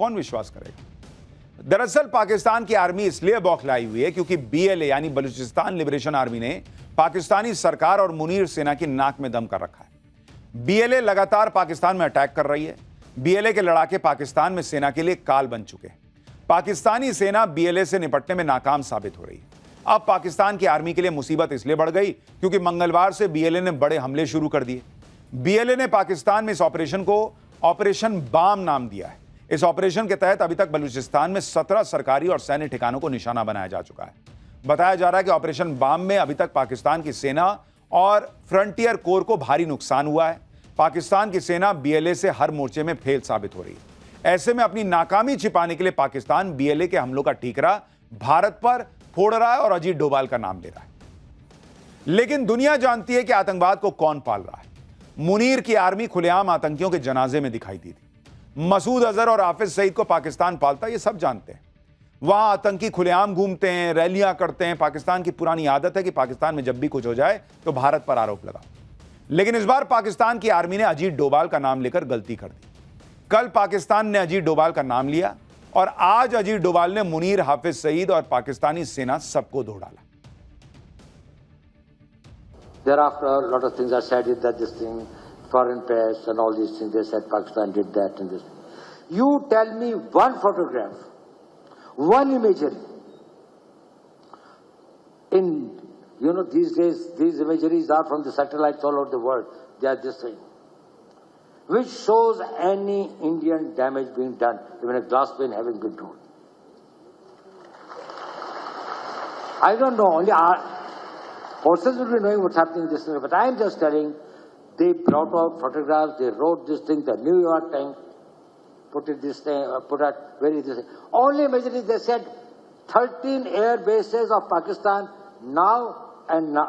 कौन विश्वास करेगा? दरअसल पाकिस्तान की आर्मी इसलिए बौखलाई हुई है क्योंकि BLA यानी बलूचिस्तान लिबरेशन आर्मी ने पाकिस्तानी सरकार और मुनीर सेना की नाक में दम कर रखा है। BLA लगातार पाकिस्तान में अटैक कर रही है। BLA के लड़ाके पाकिस्तान में सेना के लिए काल बन चुके हैं। पाकिस्तानी सेना BLA से निपटने में नाकाम साबित हो रही है। अब पाकिस्तान की आर्मी के लिए मुसीबत इसलिए बढ़ गई क्योंकि मंगलवार से BLA ने बड़े हमले शुरू कर दिए। BLA ने पाकिस्तान में इस ऑपरेशन को ऑपरेशन बाम नाम दिया है। इस ऑपरेशन के तहत अभी तक बलूचिस्तान में 17 सरकारी और सैन्य ठिकानों को निशाना बनाया जा चुका है। बताया जा रहा है कि ऑपरेशन बाम में अभी तक पाकिस्तान की सेना और फ्रंटियर कोर को भारी नुकसान हुआ है। पाकिस्तान की सेना BLA से हर मोर्चे में फेल साबित हो रही है। ऐसे में अपनी नाकामी छिपाने के लिए पाकिस्तान BLA के हमलों का ठीकरा भारत पर फोड़ रहा है और अजीत डोभाल का नाम ले रहा है। लेकिन दुनिया जानती है कि आतंकवाद को कौन पाल रहा है। मुनीर की आर्मी खुलेआम आतंकियों के जनाजे में दिखाई दी थी। मसूद अजहर और हाफिज सईद को पाकिस्तान पालता, ये सब जानते हैं। वहां आतंकी खुलेआम घूमते हैं, रैलियां करते हैं। पाकिस्तान की पुरानी आदत है कि पाकिस्तान में जब भी कुछ हो जाए तो भारत पर आरोप लगा। लेकिन इस बार पाकिस्तान की आर्मी ने अजीत डोभाल का नाम लेकर गलती कर दी। कल पाकिस्तान ने अजीत डोभाल का नाम लिया और आज अजीत डोभाल ने मुनीर, हाफिज सईद और पाकिस्तानी सेना सबको धो डाला। Thereafter, a lot of things are said that this thing, foreign press and all these things, they said Pakistan did that and this. You tell me one photograph, one imagery. These days, these imageries are from the satellites all over the world. They are this thing. Which shows any Indian damage being done, even a glass pane having been torn. I don't know, only our forces will be knowing what's happening in this thing, but I am just telling, they brought out photographs, they wrote this thing, the New York Times put it this thing, put out very this thing. Only imagery, they said 13 air bases of Pakistan now and now,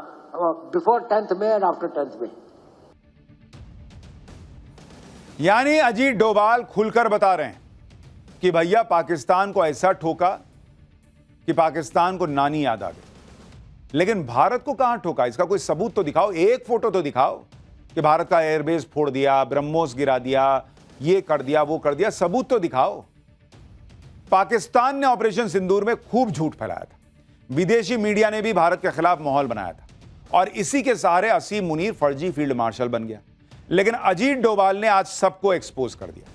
before 10th May and after 10th May. यानी अजीत डोभाल खुलकर बता रहे हैं कि भैया पाकिस्तान को ऐसा ठोका कि पाकिस्तान को नानी याद आ गई। लेकिन भारत को कहां ठोका, इसका कोई सबूत तो दिखाओ, एक फोटो तो दिखाओ कि भारत का एयरबेस फोड़ दिया, ब्रह्मोस गिरा दिया, ये कर दिया, वो कर दिया, सबूत तो दिखाओ। पाकिस्तान ने ऑपरेशन सिंदूर में खूब झूठ फैलाया था। विदेशी मीडिया ने भी भारत के खिलाफ माहौल बनाया था और इसी के सहारे असीम मुनीर फर्जी फील्ड मार्शल बन गया। लेकिन अजीत डोभाल ने आज सबको एक्सपोज कर दिया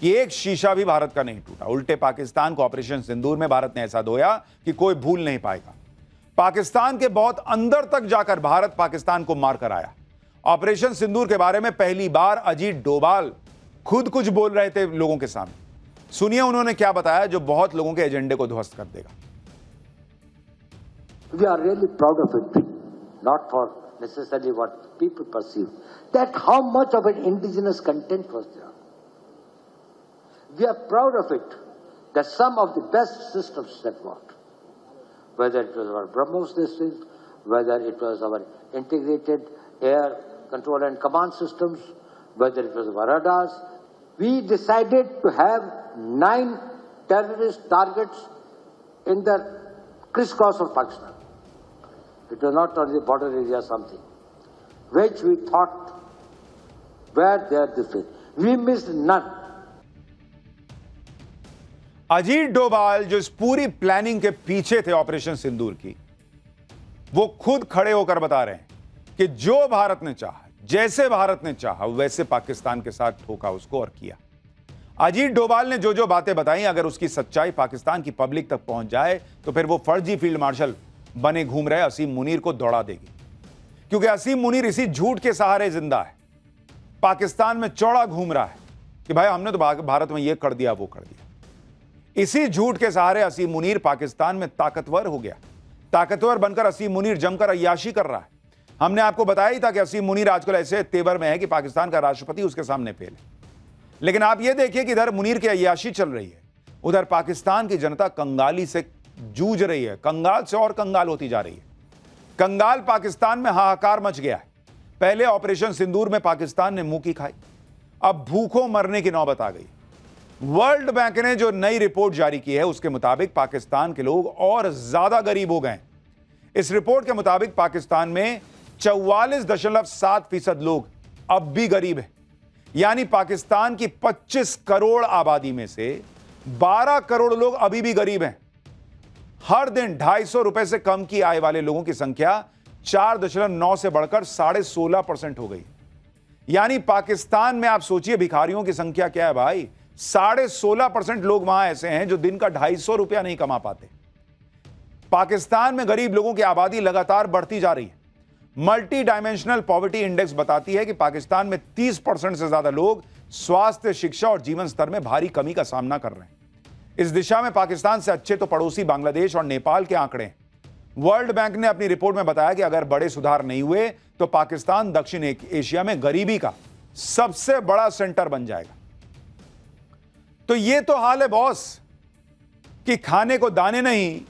कि एक शीशा भी भारत का नहीं टूटा। उल्टे पाकिस्तान को ऑपरेशन सिंदूर में भारत ने ऐसा धोया कि कोई भूल नहीं पाएगा। पाकिस्तान के बहुत अंदर तक जाकर भारत पाकिस्तान को मारकर आया। ऑपरेशन सिंदूर के बारे में पहली बार अजीत डोभाल खुद कुछ बोल रहे थे लोगों के सामने। सुनिए उन्होंने क्या बताया जो बहुत लोगों के एजेंडे को ध्वस्त कर देगा। We are really proud of it, not for necessarily what people perceive, that how much of an indigenous content was there. We are proud of it, that some of the best systems that worked, whether it was our BrahMos systems, whether it was our integrated air control and command systems, whether it was our radars, we decided to have 9 terrorist targets in the crisscross of Pakistan. It was not only the border area something, which we thought were there this way. We missed none. Ajit Doval जो इस पूरी planning के पीछे थे operation सिंदूर की, वो खुद खड़े होकर बता रहे हैं कि जो भारत ने चाहा, जैसे भारत ने चाहा वैसे पाकिस्तान के साथ ठोका उसको और किया। अजीत डोभाल ने जो जो बातें बताई, अगर उसकी सच्चाई पाकिस्तान की पब्लिक तक पहुंच जाए तो फिर वो फर्जी फील्ड मार्शल बने घूम रहे असीम मुनीर को दौड़ा देगी। क्योंकि असीम मुनीर इसी झूठ के सहारे जिंदा है। पाकिस्तान में चौड़ा घूम रहा है कि भाई हमने तो भारत में ये कर दिया, वो कर दिया। इसी झूठ के सहारे असीम मुनीर पाकिस्तान में ताकतवर हो गया। ताकतवर बनकर असीम मुनीर जमकर अय्याशी कर रहा है। हमने आपको बताया ही था कि असीम मुनीर आजकल ऐसे तेवर में है कि पाकिस्तान का राष्ट्रपति उसके सामने फेल है। लेकिन आप ये देखिए कि इधर मुनीर की अय्याशी चल रही है, उधर पाकिस्तान की जनता कंगाली से जूझ रही है। कंगाल से और कंगाल होती जा रही है। कंगाल पाकिस्तान में हाहाकार मच गया है। पहले ऑपरेशन सिंदूर में पाकिस्तान ने मुंह की खाई, अब भूखों मरने की नौबत आ गई। वर्ल्ड बैंक ने जो नई रिपोर्ट जारी की है उसके मुताबिक पाकिस्तान के लोग और ज्यादा गरीब हो गए। इस रिपोर्ट के मुताबिक पाकिस्तान में 44.7% लोग अब भी गरीब हैं। यानी पाकिस्तान की 25 करोड़ आबादी में से 12 करोड़ लोग अभी भी गरीब हैं। हर दिन 250 रुपए से कम की आय वाले लोगों की संख्या 4.9 से बढ़कर 16.5% हो गई। यानी पाकिस्तान में आप सोचिए भिखारियों की संख्या क्या है भाई, 16.5% लोग वहां ऐसे हैं जो दिन का 250 रुपया नहीं कमा पाते। पाकिस्तान में गरीब लोगों की आबादी लगातार बढ़ती जा रही है। मल्टी डायमेंशनल पॉवर्टी इंडेक्स बताती है कि पाकिस्तान में 30% से ज्यादा लोग स्वास्थ्य, शिक्षा और जीवन स्तर में भारी कमी का सामना कर रहे हैं। इस दिशा में पाकिस्तान से अच्छे तो पड़ोसी बांग्लादेश और नेपाल के आंकड़े हैं। वर्ल्ड बैंक ने अपनी रिपोर्ट में बताया कि अगर बड़े सुधार नहीं हुए तो पाकिस्तान दक्षिण एशिया में गरीबी का सबसे बड़ा सेंटर बन जाएगा। तो ये तो हाल है बॉस कि खाने को दाने नहीं,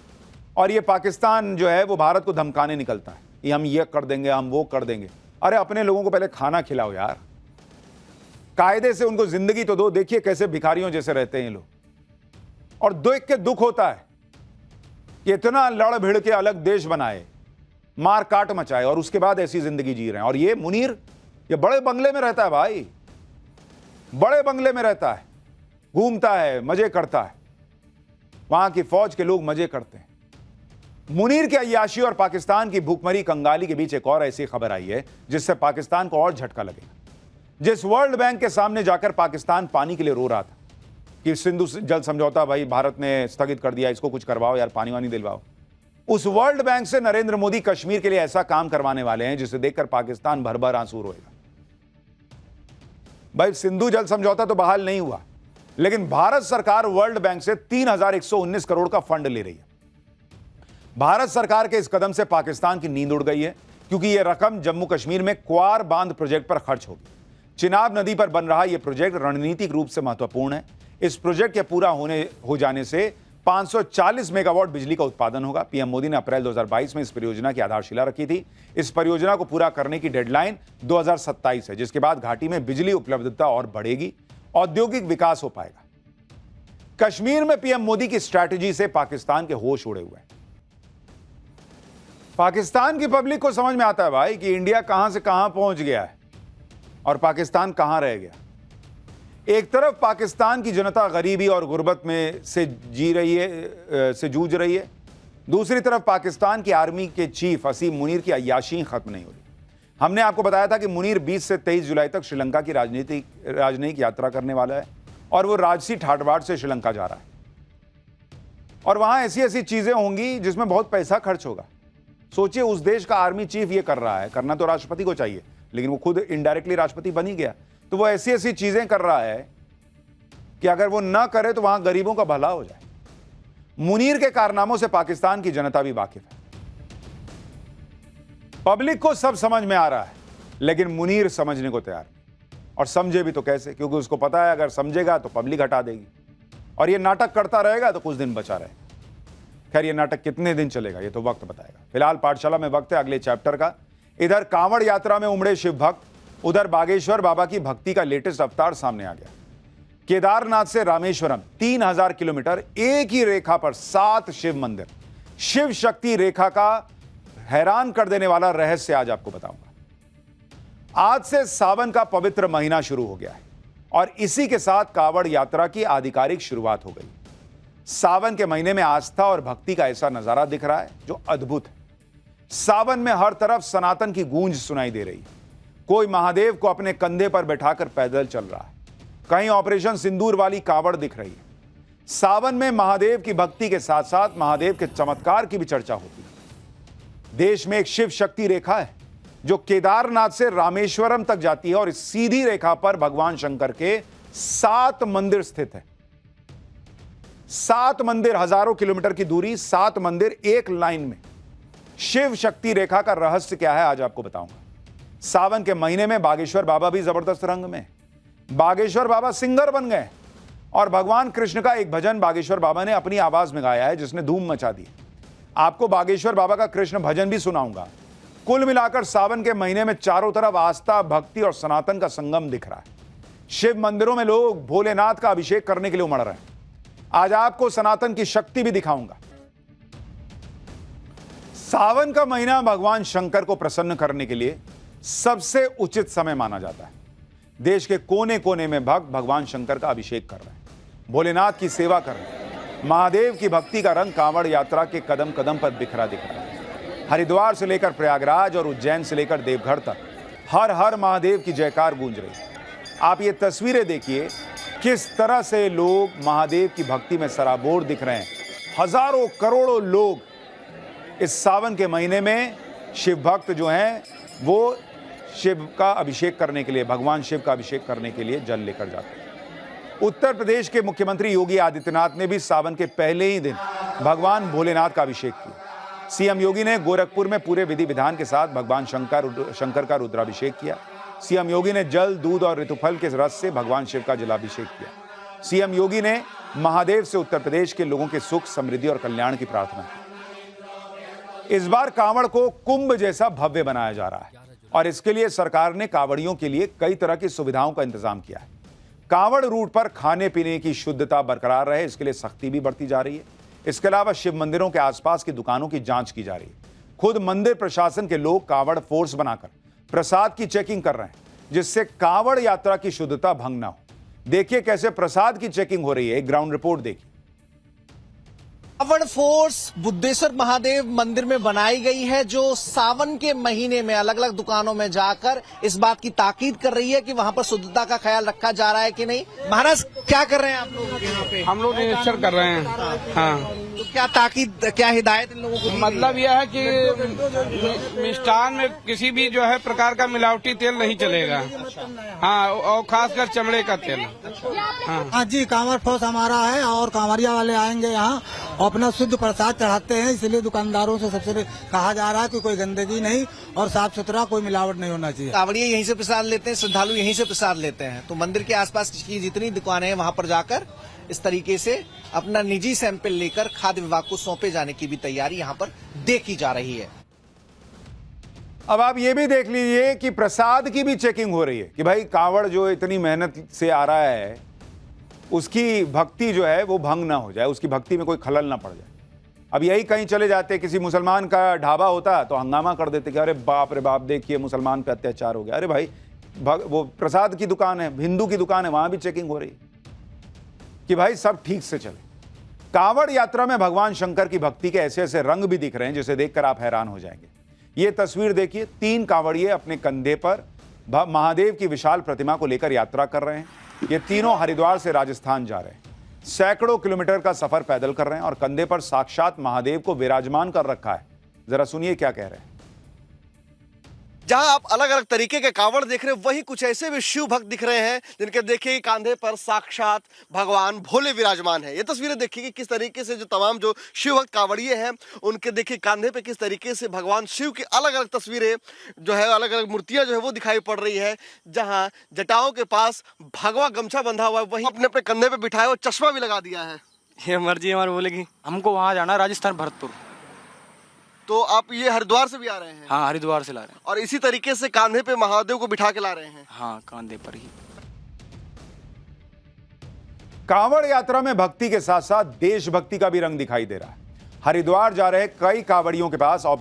और ये पाकिस्तान जो है वो भारत को धमकाने निकलता है, ये हम ये कर देंगे, हम वो कर देंगे। अरे अपने लोगों को पहले खाना खिलाओ यार, कायदे से उनको जिंदगी तो दो। देखिए कैसे भिखारियों जैसे रहते हैं ये लोग, और देख के दुख होता है कि इतना लड़ भिड़ के अलग देश बनाए, मार काट मचाए, और उसके बाद ऐसी जिंदगी जी रहे हैं। और ये मुनीर, ये बड़े बंगले में रहता है भाई, बड़े बंगले में रहता है, घूमता है, मजे करता है, वहां की फौज के लोग मजे करते हैं। मुनीर की अय्याशी और पाकिस्तान की भूखमरी कंगाली के बीच एक और ऐसी खबर आई है जिससे पाकिस्तान को और झटका लगेगा। जिस वर्ल्ड बैंक के सामने जाकर पाकिस्तान पानी के लिए रो रहा था कि सिंधु जल समझौता भाई भारत ने स्थगित कर दिया, इसको कुछ करवाओ यार, पानी वानी दिलवाओ, उस वर्ल्ड बैंक से नरेंद्र मोदी कश्मीर के लिए ऐसा काम करवाने वाले हैं जिसे देखकर पाकिस्तान भर भर आंसू रोएगा। भाई सिंधु जल समझौता तो बहाल नहीं हुआ, लेकिन भारत सरकार वर्ल्ड बैंक से 3,119 करोड़ का फंड ले रही है। भारत सरकार के इस कदम से पाकिस्तान की नींद उड़ गई है, क्योंकि यह रकम जम्मू कश्मीर में क्वार बांध प्रोजेक्ट पर खर्च होगी। चिनाब नदी पर बन रहा यह प्रोजेक्ट रणनीतिक रूप से महत्वपूर्ण है। इस प्रोजेक्ट के पूरा हो जाने से 540 मेगावाट बिजली का उत्पादन होगा। पीएम मोदी ने अप्रैल 2022 में इस परियोजना की आधारशिला रखी थी। इस परियोजना को पूरा करने की डेडलाइन 2027 है, जिसके बाद घाटी में बिजली उपलब्धता और बढ़ेगी, औद्योगिक विकास हो पाएगा। कश्मीर में पीएम मोदी की स्ट्रैटेजी से पाकिस्तान के होश उड़े हुए हैं। पाकिस्तान की पब्लिक को समझ में आता है भाई कि इंडिया कहां से कहां पहुंच गया है और पाकिस्तान कहां रह गया। एक तरफ पाकिस्तान की जनता गरीबी और गुर्बत में से जूझ रही है, दूसरी तरफ पाकिस्तान की आर्मी के चीफ असीम मुनीर की अय्याशी खत्म नहीं हो रही। हमने आपको बताया था कि मुनीर 20 से 23 जुलाई तक श्रीलंका की राजनयिक यात्रा करने वाला है, और वो राजसी ठाटबाट से श्रीलंका जा रहा है, और वहां ऐसी ऐसी चीजें होंगी जिसमें बहुत पैसा खर्च होगा। सोचिए उस देश का आर्मी चीफ ये कर रहा है, करना तो राष्ट्रपति को चाहिए, लेकिन वो खुद इनडायरेक्टली राष्ट्रपति बन ही गया, तो वो ऐसी ऐसी चीजें कर रहा है कि अगर वो ना करे तो वहां गरीबों का भला हो जाए। मुनीर के कारनामों से पाकिस्तान की जनता भी वाकिफ है। पब्लिक को सब समझ में आ रहा है, लेकिन मुनीर समझने को तैयार नहीं, और समझे भी तो कैसे, क्योंकि उसको पता है अगर समझेगा तो पब्लिक हटा देगी, और ये नाटक करता रहेगा तो कुछ दिन बचा रहेगा। खैर ये नाटक कितने दिन चलेगा ये तो वक्त बताएगा। फिलहाल पाठशाला में वक्त है अगले चैप्टर का। इधर कांवड़ यात्रा में उमड़े शिव भक्त, उधर बागेश्वर बाबा की भक्ति का लेटेस्ट अवतार सामने आ गया। केदारनाथ से रामेश्वरम 3000 किलोमीटर, एक ही रेखा पर 7 शिव मंदिर। शिव शक्ति रेखा का हैरान कर देने वाला रहस्य आज आपको बताऊंगा। आज से सावन का पवित्र महीना शुरू हो गया है, और इसी के साथ कांवड़ यात्रा की आधिकारिक शुरुआत हो गई। सावन के महीने में आस्था और भक्ति का ऐसा नजारा दिख रहा है जो अद्भुत है। सावन में हर तरफ सनातन की गूंज सुनाई दे रही है। कोई महादेव को अपने कंधे पर बैठाकर पैदल चल रहा है, कहीं ऑपरेशन सिंदूर वाली कांवड़ दिख रही है। सावन में महादेव की भक्ति के साथ साथ महादेव के चमत्कार की भी चर्चा होती है। देश में एक शिव शक्ति रेखा है जो केदारनाथ से रामेश्वरम तक जाती है, और इस सीधी रेखा पर भगवान शंकर के 7 मंदिर स्थित है। 7 मंदिर, हजारों किलोमीटर की दूरी, 7 मंदिर एक लाइन में। शिव शक्ति रेखा का रहस्य क्या है आज आपको बताऊंगा। सावन के महीने में बागेश्वर बाबा भी जबरदस्त रंग में। बागेश्वर बाबा सिंगर बन गए, और भगवान कृष्ण का एक भजन बागेश्वर बाबा ने अपनी आवाज में गाया है जिसने धूम मचा दी। आपको बागेश्वर बाबा का कृष्ण भजन भी सुनाऊंगा। कुल मिलाकर सावन के महीने में चारों तरफ आस्था, भक्ति और सनातन का संगम दिख रहा है। शिव मंदिरों में लोग भोलेनाथ का अभिषेक करने के लिए उमड़ रहे हैं। आज आपको सनातन की शक्ति भी दिखाऊंगा। सावन का महीना भगवान शंकर को प्रसन्न करने के लिए सबसे उचित समय माना जाता है। देश के कोने कोने में भक्त भगवान शंकर का अभिषेक कर रहे हैं। भोलेनाथ की सेवा करने। महादेव की भक्ति का रंग कांवड़ यात्रा के कदम कदम पर बिखरा दिख रहा है। हरिद्वार से लेकर प्रयागराज और उज्जैन से लेकर देवघर तक हर हर महादेव की जयकार गूंज रही है। आप ये तस्वीरें देखिए, किस तरह से लोग महादेव की भक्ति में सराबोर दिख रहे हैं। हजारों करोड़ों लोग इस सावन के महीने में शिव भक्त जो हैं वो शिव का अभिषेक करने के लिए, भगवान शिव का अभिषेक करने के लिए जल लेकर जाते हैं। उत्तर प्रदेश के मुख्यमंत्री योगी आदित्यनाथ ने भी सावन के पहले ही दिन भगवान भोलेनाथ का अभिषेक किया। सीएम योगी ने गोरखपुर में पूरे विधि विधान के साथ भगवान शंकर का रुद्राभिषेक किया। सीएम योगी ने जल, दूध और ऋतुफल के रस से भगवान शिव का जलाभिषेक किया। सीएम योगी ने महादेव से उत्तर प्रदेश के लोगों के सुख, समृद्धि और कल्याण की प्रार्थना की। इस बार कांवड़ को कुंभ जैसा भव्य बनाया जा रहा है और इसके लिए सरकार ने कांवड़ियों के लिए कई तरह की सुविधाओं का इंतजाम किया है। कांवड़ रूट पर खाने पीने की शुद्धता बरकरार रहे, इसके लिए सख्ती भी बढ़ती जा रही है। इसके अलावा शिव मंदिरों के आसपास की दुकानों की जांच की जा रही है। खुद मंदिर प्रशासन के लोग कांवड़ फोर्स बनाकर प्रसाद की चेकिंग कर रहे हैं, जिससे कांवड़ यात्रा की शुद्धता भंग ना हो। देखिए कैसे प्रसाद की चेकिंग हो रही है, एक ग्राउंड रिपोर्ट देखिए। कांवड़ फोर्स बुद्धेश्वर महादेव मंदिर में बनाई गई है, जो सावन के महीने में अलग अलग दुकानों में जाकर इस बात की ताकीद कर रही है कि वहां पर शुद्धता का ख्याल रखा जा रहा है कि नहीं। महाराज क्या कर रहे हैं आप लोग यहाँ पे? हम लोग निरीक्षण कर रहे हैं। हाँ, तो क्या ताकीद, क्या हिदायत इन लोगों को दी? मतलब यह है कि मिष्ठान में किसी भी जो है प्रकार का मिलावटी तेल नहीं चलेगा। हाँ, और खासकर चमड़े का तेल। हाँ जी, कांवड़ फोर्स हमारा है और कांवरिया वाले आएंगे यहाँ और अपना शुद्ध प्रसाद चढ़ाते हैं। इसलिए दुकानदारों से सबसे कहा जा रहा है कि कोई गंदगी नहीं और साफ सुथरा, कोई मिलावट नहीं होना चाहिए। कांवड़िये यहीं से प्रसाद लेते हैं, श्रद्धालु यहीं से प्रसाद लेते हैं। तो मंदिर के आसपास की जितनी दुकानें हैं वहां पर जाकर इस तरीके से अपना निजी सैंपल लेकर खाद्य विभाग को सौंपे जाने की भी तैयारी यहाँ पर देखी जा रही है। अब आप ये भी देख लीजिए कि प्रसाद की भी चेकिंग हो रही है कि भाई कांवड़ जो इतनी मेहनत से आ रहा है, उसकी भक्ति जो है वो भंग ना हो जाए, उसकी भक्ति में कोई खलल ना पड़ जाए। अब यही कहीं चले जाते, किसी मुसलमान का ढाबा होता तो हंगामा कर देते कि अरे बाप रे बाप, देखिए मुसलमान पे अत्याचार हो गया। अरे भाई, वो प्रसाद की दुकान है, हिंदू की दुकान है, वहां भी चेकिंग हो रही है कि भाई सब ठीक से चले। कांवड़ यात्रा में भगवान शंकर की भक्ति के ऐसे ऐसे रंग भी दिख रहे हैं जिसे देखकर आप हैरान हो जाएंगे। ये तस्वीर देखिए, 3 कांवड़िए अपने कंधे पर महादेव की विशाल प्रतिमा को लेकर यात्रा कर रहे हैं। ये तीनों हरिद्वार से राजस्थान जा रहे हैं, सैकड़ों किलोमीटर का सफर पैदल कर रहे हैं और कंधे पर साक्षात महादेव को विराजमान कर रखा है। जरा सुनिए क्या कह रहे हैं। जहां आप अलग अलग तरीके के कांवड़ देख रहे हैं, वहीं कुछ ऐसे भी शिव भक्त दिख रहे हैं जिनके देखिए कांधे पर साक्षात भगवान भोले विराजमान है। ये तस्वीरें देखिए कि किस तरीके से जो तमाम जो शिव भक्त कांवड़िए हैं उनके देखिए कांधे पे किस तरीके से भगवान शिव की अलग अलग तस्वीरें जो है, अलग अलग मूर्तियां जो है वो दिखाई पड़ रही है। जहाँ जटाओं के पास भगवा गमछा बंधा हुआ है, वहीं अपने अपने कंधे पे बिठाए और चश्मा भी लगा दिया है। ये मर्जी हमारी बोलेगी, हमको वहाँ जाना, राजस्थान भरतपुर। तो आप ये हरिद्वार से भी आ रहे हैं? हाँ, हरिद्वार से ला रहे हैं। और इसी तरीके से कांधे पे महादेव को बिठा के ला रहे हैं? हाँ, कांधे पर ही। कांवड़ यात्रा में भक्ति के साथ साथ देशभक्ति का भी रंग दिखाई दे रहा है। हरिद्वार जा रहे कई कांवड़ियों के पास